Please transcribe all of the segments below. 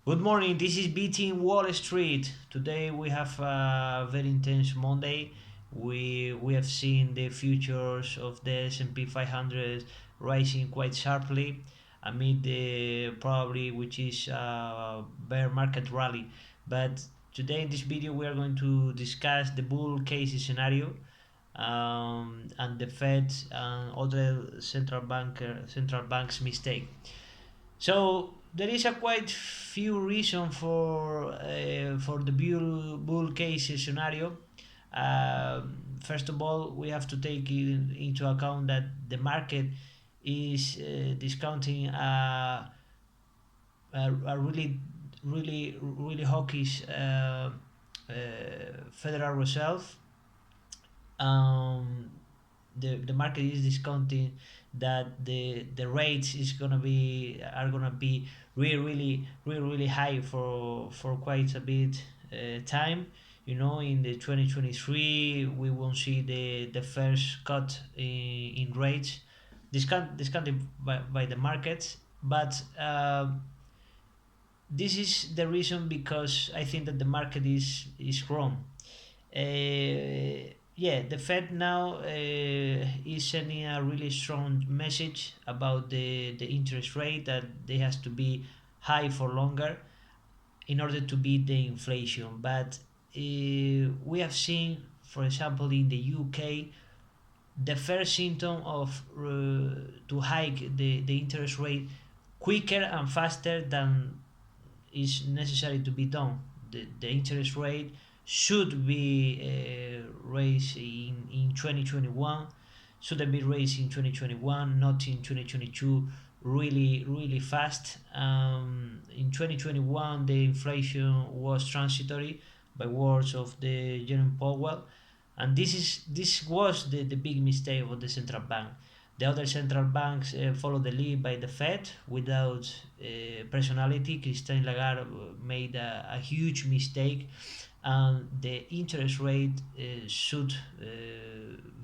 Good morning. This is BT in Wall Street. Today we have a very intense Monday. We have seen the futures of the S&P 500 rising quite sharply amid the probably which is bear market rally. But today in this video we are going to discuss the bull case scenario and the Fed and other central banks mistake. So there is a quite few reasons for the bull case scenario. First of all, we have to take into account that the market is discounting a really hawkish Federal Reserve. um, the market is discounting that the rates is gonna be are gonna be really high for quite a bit time. In the 2023 we won't see the first cut in rates discounted by the markets, but this is the reason because I think that the market is wrong. Yeah, the Fed now is sending a really strong message about the interest rate that they has to be high for longer in order to beat the inflation. But we have seen, for example, in the UK, the first symptom of to hike the interest rate quicker and faster than is necessary to be done. The interest rate should be raised in 2021, should have been raised in 2021, not in 2022, really fast. In 2021, the inflation was transitory, by words of the Jerome Powell, and this was the big mistake of the central bank. The other central banks follow the lead by the Fed without personality. Christine Lagarde made a huge mistake, and the interest rate should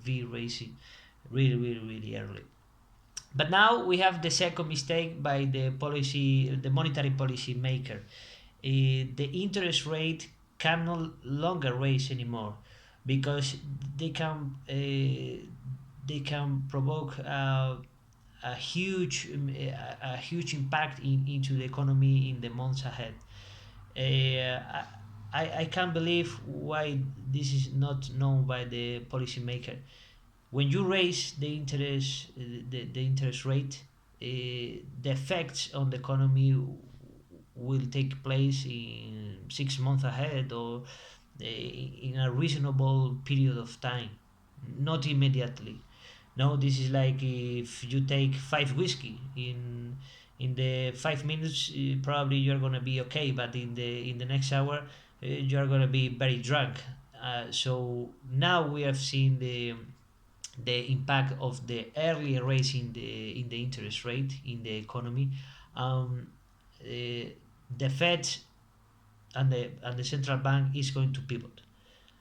be raising really early. But now we have the second mistake by the monetary policy maker. The interest rate can no longer raise anymore because they can provoke a huge impact into the economy in the months ahead. I can't believe why this is not known by the policymaker. When you raise the interest rate, the effects on the economy will take place in 6 months ahead, or in a reasonable period of time, not immediately. No, this is like if you take five whiskey in the 5 minutes, probably you're gonna be okay, but in the next hour, you're gonna be very drunk. So now we have seen the impact of the early raise in the interest rate in the economy. The Fed and the central bank is going to pivot,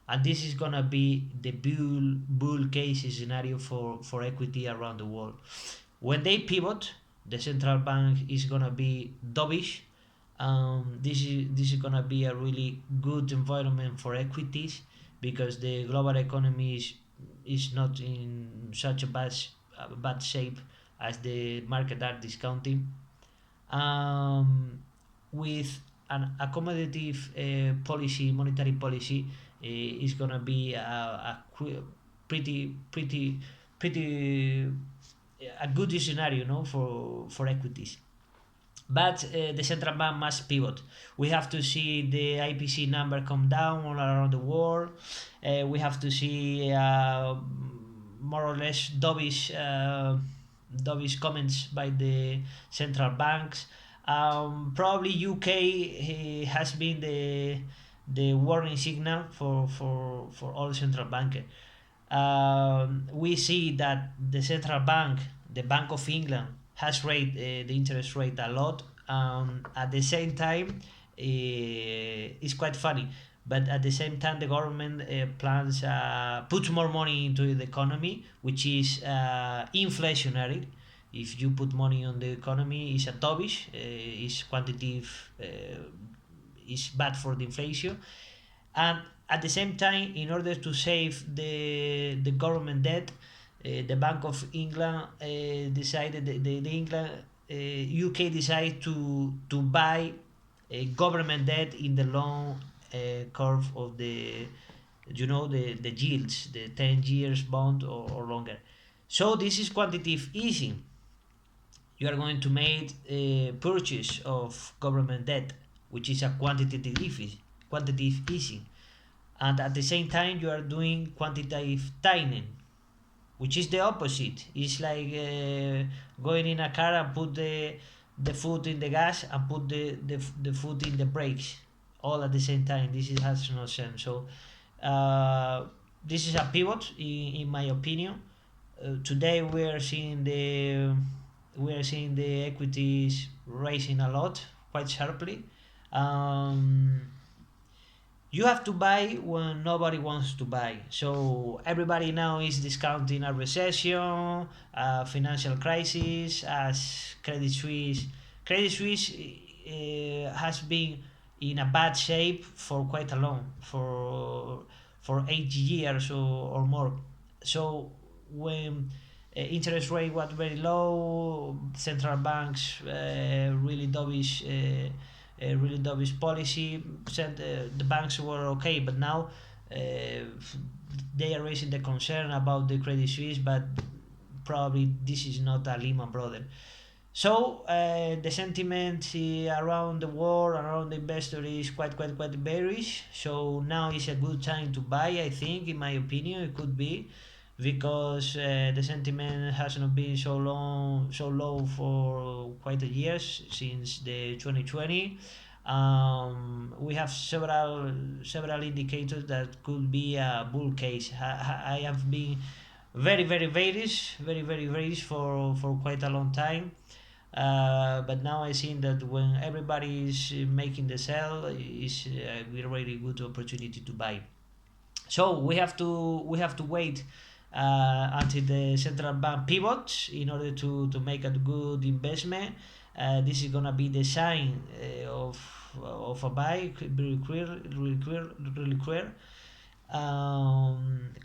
and this is gonna be the bull case scenario for equity around the world. When they pivot, the central bank is gonna be dovish. This is gonna be a really good environment for equities because the global economy is not in such a bad shape as the market are discounting. With an accommodative monetary policy, is gonna be pretty pretty a good scenario, for equities. But the central bank must pivot. We have to see the IPC number come down all around the world. We have to see more or less dovish comments by the central banks. Probably UK has been the warning signal for all central bankers. We see that the central bank, the Bank of England, has raised the interest rate a lot. At the same time, it's quite funny, but at the same time, the government plans puts more money into the economy, which is inflationary. if you put money on the economy is a dovish, is quantitative, is bad for the inflation. And at the same time, in order to save the government debt, the Bank of England decided the England UK decided to buy government debt in the long curve of the, the yields, the 10 years bond, or longer. So this is quantitative easing. You are going to make a purchase of government debt, which is a quantitative easing, and at the same time you are doing quantitative tightening, which is the opposite. It's like going in a car and put the foot in the gas and put the foot in the brakes all at the same time. Has no sense. So this is a pivot in my opinion. Today we are seeing the equities rising a lot, quite sharply. Um, you have to buy when nobody wants to buy. So everybody now is discounting a recession, a financial crisis, as Credit Suisse. Credit Suisse has been in a bad shape for quite a long, for 8 years or more. So when interest rate was very low, central banks really dovish policy. Said the banks were okay, but now they are raising the concern about the Credit Suisse, but probably this is not a Lehman Brothers. So the sentiment around the world, around the investor, is quite bearish. So now is a good time to buy. I think, in my opinion, it could be, because the sentiment has not been so low for quite a years, since the 2020. We have several indicators that could be a bull case. I have been very bearish for quite a long time. But now I think that when everybody is making the sell, is a really good opportunity to buy. So we have to wait until the central bank pivots in order to make a good investment. This is gonna be the sign of a buy, really clear.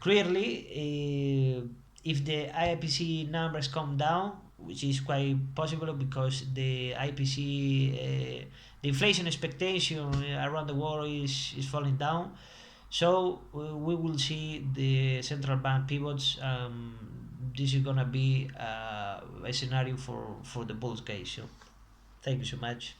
Clearly, if the IPC numbers come down, which is quite possible, because the IPC, the inflation expectation around the world is falling down. So we will see the central bank pivots. This is gonna be a scenario for the bull case. So thank you so much.